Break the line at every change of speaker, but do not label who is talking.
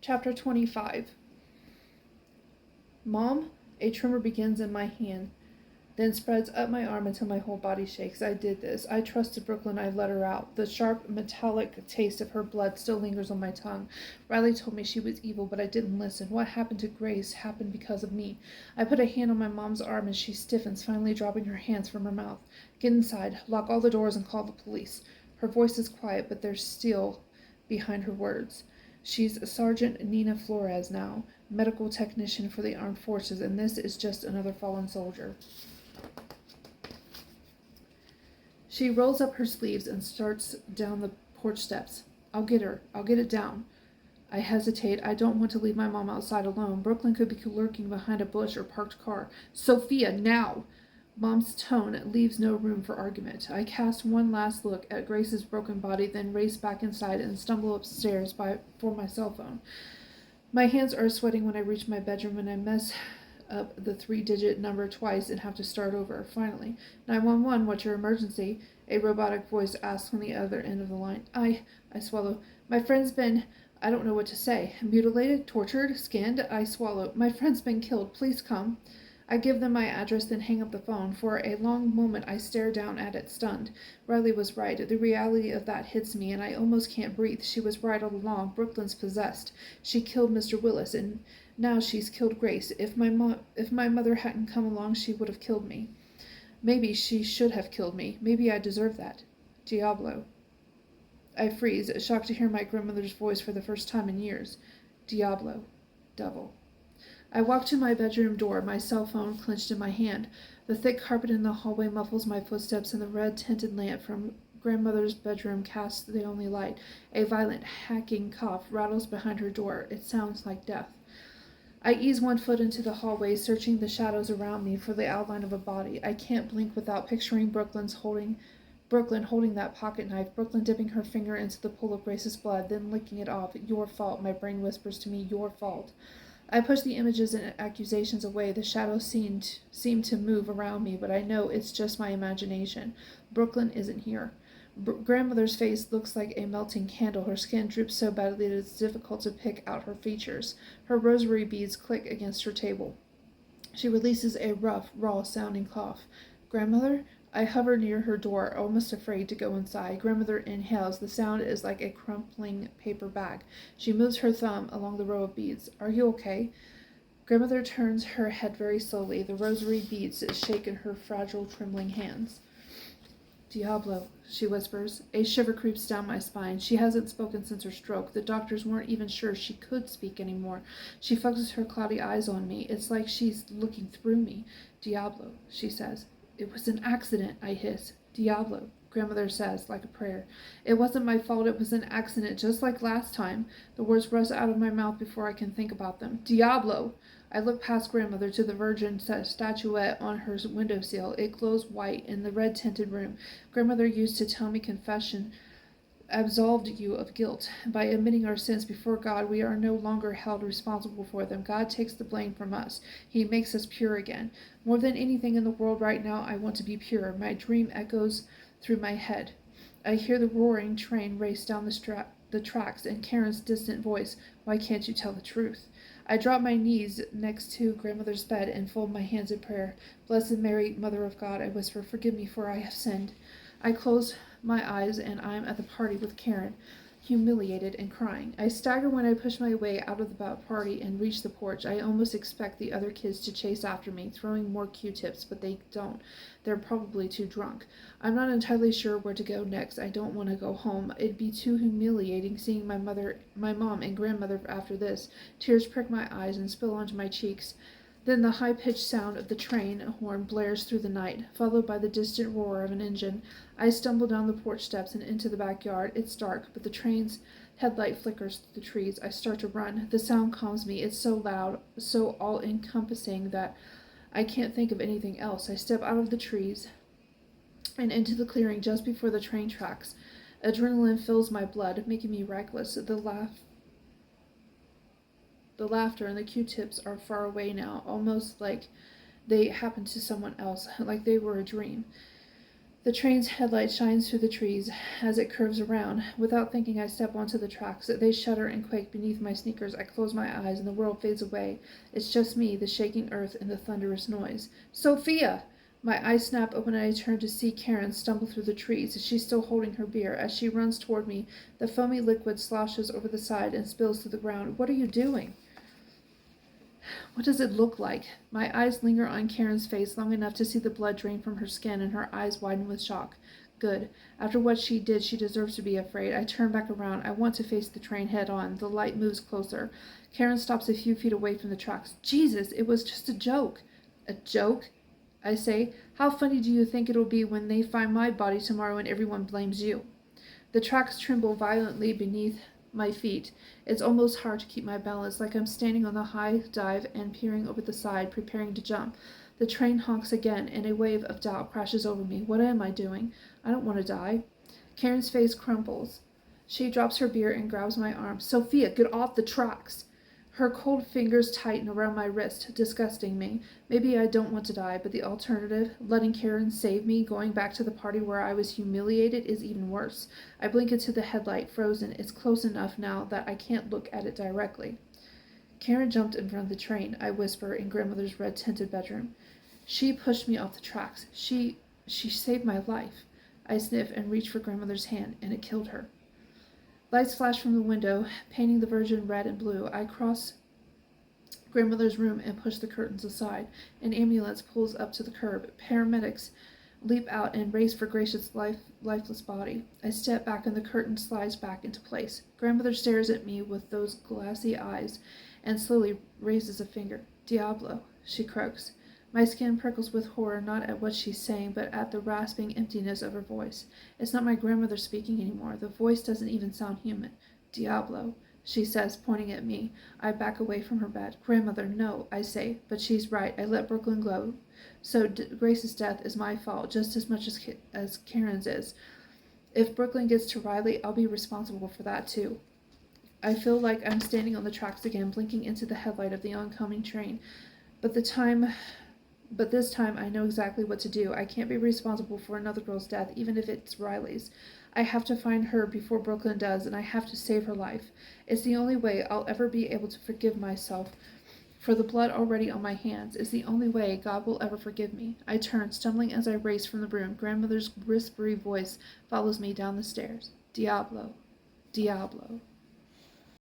Chapter 25. Mom, a tremor begins in my hand, then spreads up my arm until my whole body shakes. I did this. I trusted Brooklyn. I let her out. The sharp, metallic taste of her blood still lingers on my tongue. Riley told me she was evil, but I didn't listen. What happened to Grace happened because of me. I put a hand on my mom's arm and she stiffens, finally dropping her hands from her mouth. Get inside. Lock all the doors and call the police. Her voice is quiet, but there's steel behind her words. She's Sergeant Nina Flores now, medical technician for the armed forces, and this is just another fallen soldier. She rolls up her sleeves and starts down the porch steps. I'll get her. I'll get it down. I hesitate. I don't want to leave my mom outside alone. Brooklyn could be lurking behind a bush or parked car. Sophia, now! Mom's tone leaves no room for argument. I cast one last look at Grace's broken body, then race back inside and stumble upstairs for my cell phone. My hands are sweating when I reach my bedroom and I mess up the 3-digit number twice and have to start over. Finally, 911, what's your emergency? A robotic voice asks on the other end of the line. I swallow. My friend's been, I don't know what to say. Mutilated, tortured, skinned. I swallow. My friend's been killed. Please come. I give them my address, then hang up the phone. For a long moment, I stare down at it, stunned. Riley was right. The reality of that hits me, and I almost can't breathe. She was right all along. Brooklyn's possessed. She killed Mr. Willis, and now she's killed Grace. If my mother hadn't come along, she would have killed me. Maybe she should have killed me. Maybe I deserve that. Diablo. I freeze, shocked to hear my grandmother's voice for the first time in years. Diablo. Devil. I walk to my bedroom door, my cell phone clenched in my hand. The thick carpet in the hallway muffles my footsteps, and the red-tinted lamp from grandmother's bedroom casts the only light. A violent, hacking cough rattles behind her door. It sounds like death. I ease one foot into the hallway, searching the shadows around me for the outline of a body. I can't blink without picturing Brooklyn holding that pocket knife, Brooklyn dipping her finger into the pool of Grace's blood, then licking it off. Your fault, my brain whispers to me, your fault. I push the images and accusations away. The shadows seem to move around me, but I know it's just my imagination. Brooklyn isn't here. Grandmother's face looks like a melting candle. Her skin droops so badly that it's difficult to pick out her features. Her rosary beads click against her table. She releases a rough, raw-sounding cough. Grandmother? I hover near her door, almost afraid to go inside. Grandmother inhales. The sound is like a crumpling paper bag. She moves her thumb along the row of beads. Are you okay? Grandmother turns her head very slowly. The rosary beads shake in her fragile, trembling hands. Diablo, she whispers. A shiver creeps down my spine. She hasn't spoken since her stroke. The doctors weren't even sure she could speak anymore. She focuses her cloudy eyes on me. It's like she's looking through me. Diablo, she says. It was an accident, I hiss. Diablo, grandmother says, like a prayer. It wasn't my fault. It was an accident, just like last time. The words rush out of my mouth before I can think about them. Diablo! I look past grandmother to the Virgin statuette on her windowsill. It glows white in the red-tinted room. Grandmother used to tell me confession absolved you of guilt. By admitting our sins before God, we are no longer held responsible for them. God takes the blame from us. He makes us pure again. More than anything in the world right now, I want to be pure. My dream echoes through my head. I hear the roaring train race down the tracks and Karen's distant voice. Why can't you tell the truth? I drop my knees next to grandmother's bed and fold my hands in prayer. Blessed Mary, Mother of God, I whisper, forgive me for I have sinned. I close my eyes and I'm at the party with Karen, humiliated and crying. I stagger when I push my way out of the party and reach the porch. I almost expect the other kids to chase after me, throwing more Q-tips, but they don't. They're probably too drunk. I'm not entirely sure where to go next. I don't want to go home. It'd be too humiliating seeing my mom and grandmother after this. Tears prick my eyes and spill onto my cheeks. Then the high-pitched sound of the train horn blares through the night, followed by the distant roar of an engine. I stumble down the porch steps and into the backyard. It's dark, but the train's headlight flickers through the trees. I start to run. The sound calms me. It's so loud, so all-encompassing that I can't think of anything else. I step out of the trees and into the clearing just before the train tracks. Adrenaline fills my blood, making me reckless. The laughter and the Q-tips are far away now, almost like they happened to someone else, like they were a dream. The train's headlight shines through the trees as it curves around. Without thinking, I step onto the tracks. They shudder and quake beneath my sneakers. I close my eyes, and the world fades away. It's just me, the shaking earth, and the thunderous noise. Sophia! My eyes snap open, and I turn to see Karen stumble through the trees. She's still holding her beer. As she runs toward me, the foamy liquid sloshes over the side and spills to the ground. What are you doing? What does it look like? My eyes linger on Karen's face long enough to see the blood drain from her skin, and her eyes widen with shock. Good. After what she did, she deserves to be afraid. I turn back around. I want to face the train head on. The light moves closer. Karen stops a few feet away from the tracks. Jesus, it was just a joke. A joke? I say. How funny do you think it'll be when they find my body tomorrow and everyone blames you? The tracks tremble violently beneath my feet. It's almost hard to keep my balance, like I'm standing on the high dive and peering over the side, preparing to jump. The train honks again, and a wave of doubt crashes over me. What am I doing? I don't want to die. Karen's face crumples. She drops her beer and grabs my arm. Sophia, get off the tracks! Her cold fingers tighten around my wrist, disgusting me. Maybe I don't want to die, but the alternative, letting Karen save me, going back to the party where I was humiliated, is even worse. I blink into the headlight, frozen. It's close enough now that I can't look at it directly. Karen jumped in front of the train, I whisper, in grandmother's red-tinted bedroom. She pushed me off the tracks. She saved my life. I sniff and reach for grandmother's hand, and it killed her. Lights flash from the window, painting the Virgin red and blue. I cross grandmother's room and push the curtains aside. An ambulance pulls up to the curb. Paramedics leap out and race for Gracious' lifeless body. I step back and the curtain slides back into place. Grandmother stares at me with those glassy eyes and slowly raises a finger. Diablo, she croaks. My skin prickles with horror, not at what she's saying, but at the rasping emptiness of her voice. It's not my grandmother speaking anymore. The voice doesn't even sound human. Diablo, she says, pointing at me. I back away from her bed. Grandmother, no, I say, but she's right. I let Brooklyn go. So Grace's death is my fault, just as much as Karen's is. If Brooklyn gets to Riley, I'll be responsible for that too. I feel like I'm standing on the tracks again, blinking into the headlight of the oncoming train. But this time I know exactly what to do. I can't be responsible for another girl's death, even if it's Riley's. I have to find her before Brooklyn does, and I have to save her life. It's the only way I'll ever be able to forgive myself for the blood already on my hands. It's the only way God will ever forgive me. I turn, stumbling as I race from the room. Grandmother's whispery voice follows me down the stairs. Diablo, Diablo.